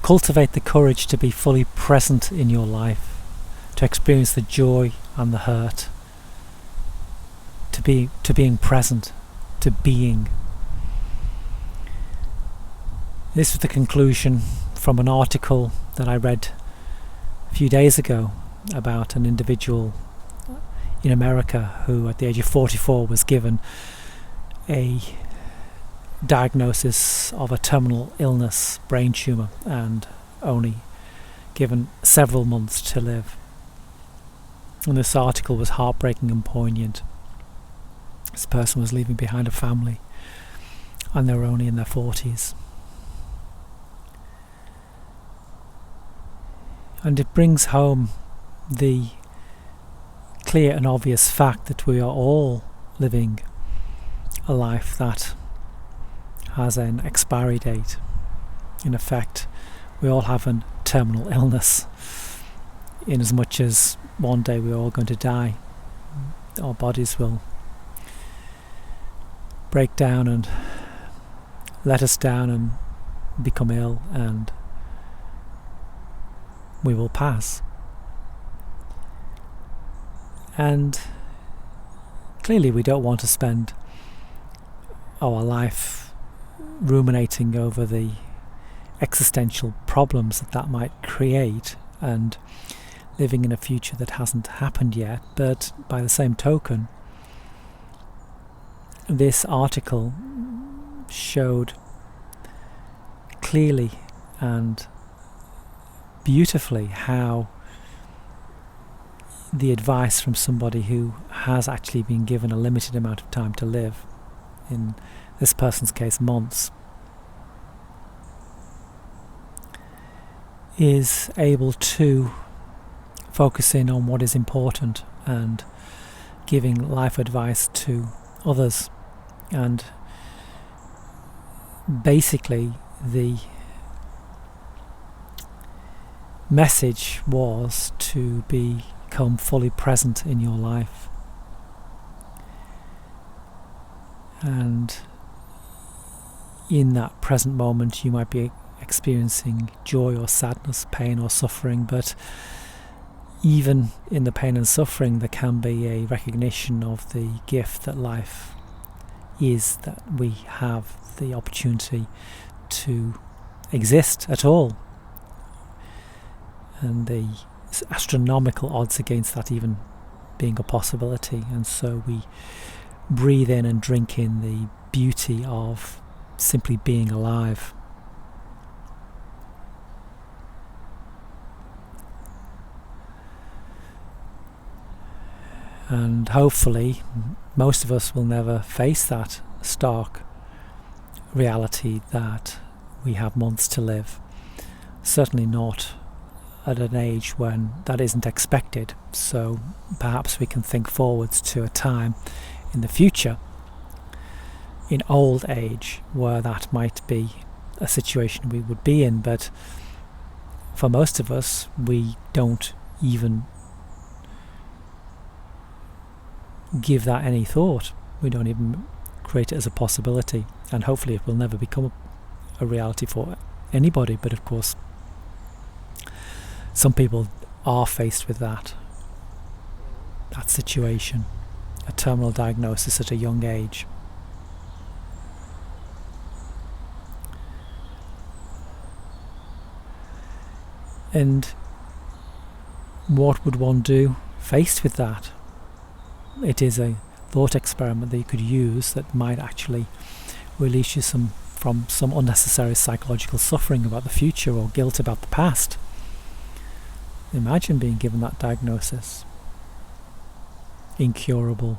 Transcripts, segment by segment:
cultivate the courage to be fully present in your life, to experience the joy and the hurt, to being present, to being. This was the conclusion from an article that I read a few days ago about an individual in America who at the age of 44 was given a diagnosis of a terminal illness, brain tumour, and only given several months to live. And this article was heartbreaking and poignant. This person was leaving behind a family and they were only in their 40s. And it brings home the clear and obvious fact that we are all living a life that has an expiry date. In effect, we all have a terminal illness, in as much as one day we're all going to die. Our bodies will break down and let us down and become ill, and we will pass. And clearly we don't want to spend our life ruminating over the existential problems that might create and living in a future that hasn't happened yet. But by the same token, this article showed clearly and beautifully how the advice from somebody who has actually been given a limited amount of time to live, in this person's case months, is able to focus in on what is important and giving life advice to others. And basically the message was to become fully present in your life. And in that present moment you might be experiencing joy or sadness, pain or suffering, but even in the pain and suffering there can be a recognition of the gift that life is, that we have the opportunity to exist at all, and the astronomical odds against that even being a possibility. And so we breathe in and drink in the beauty of simply being alive. And hopefully most of us will never face that stark reality that we have months to live. Certainly not at an age when that isn't expected. So perhaps we can think forwards to a time in the future, in old age, where that might be a situation we would be in. But for most of us, we don't even give that any thought. We don't even create it as a possibility, and hopefully it will never become a reality for anybody. But of course some people are faced with that situation, a terminal diagnosis at a young age. And what would one do faced with that? It is a thought experiment that you could use that might actually release you from some unnecessary psychological suffering about the future or guilt about the past. Imagine being given that diagnosis, incurable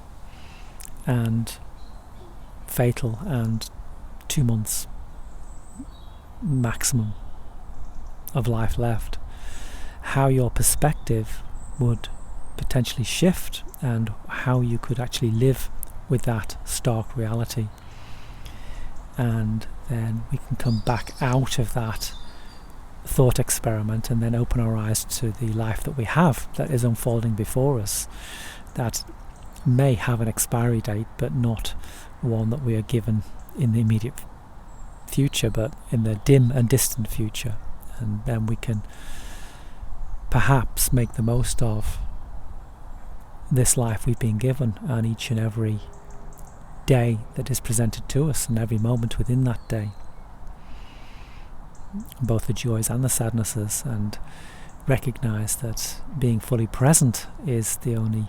and fatal, and 2 months maximum of life left. How your perspective would potentially shift, and how you could actually live with that stark reality. And then we can come back out of that thought experiment and then open our eyes to the life that we have, that is unfolding before us, that may have an expiry date, but not one that we are given in the immediate future, but in the dim and distant future. and then we can perhaps make the most of this life we've been given, and each and every day that is presented to us, and every moment within that day, both the joys and the sadnesses, and recognize that being fully present is the only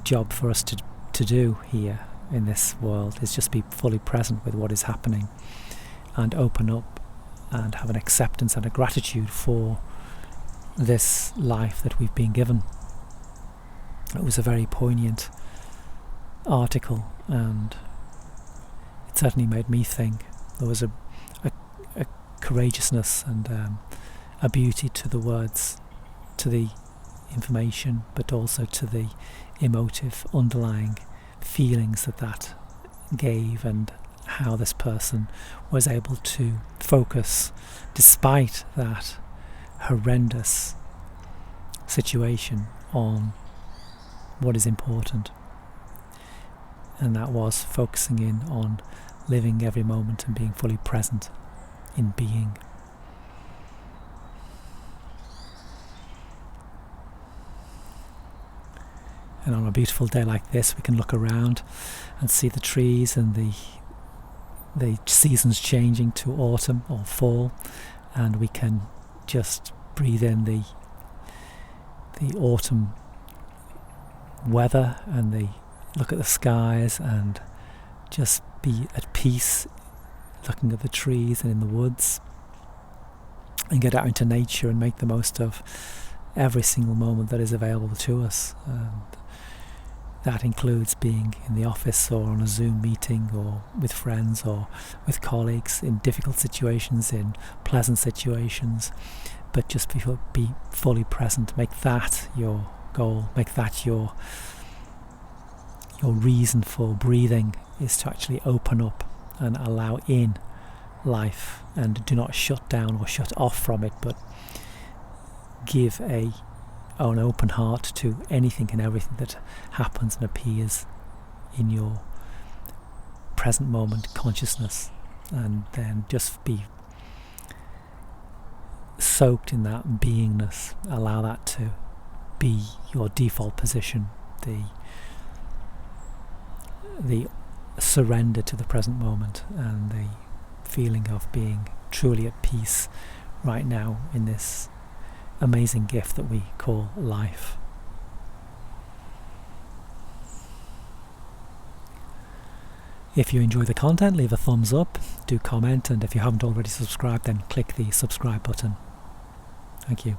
job for us to do here in this world, is just be fully present with what is happening, and open up and have an acceptance and a gratitude for this life that we've been given. It was a very poignant article, and it certainly made me think. There was a courageousness and a beauty to the words, to the information, but also to the emotive underlying feelings that gave, and how this person was able to focus despite that horrendous situation on what is important, and that was focusing in on living every moment and being fully present in being. And on a beautiful day like this, we can look around and see the trees and the seasons changing to autumn or fall, and we can just breathe in the autumn weather, and look at the skies and just be at peace looking at the trees and in the woods, and get out into nature and make the most of every single moment that is available to us. And that includes being in the office, or on a Zoom meeting, or with friends, or with colleagues, in difficult situations, in pleasant situations, but just be fully present. Make that your goal, make that your reason for breathing, is to actually open up and allow in life, and do not shut down or shut off from it, but give an open heart to anything and everything that happens and appears in your present moment consciousness, and then just be soaked in that beingness. Allow that to be your default position, the surrender to the present moment, and the feeling of being truly at peace right now in this amazing gift that we call life. If you enjoy the content, leave a thumbs up, do comment, and if you haven't already subscribed, then click the subscribe button. Thank you.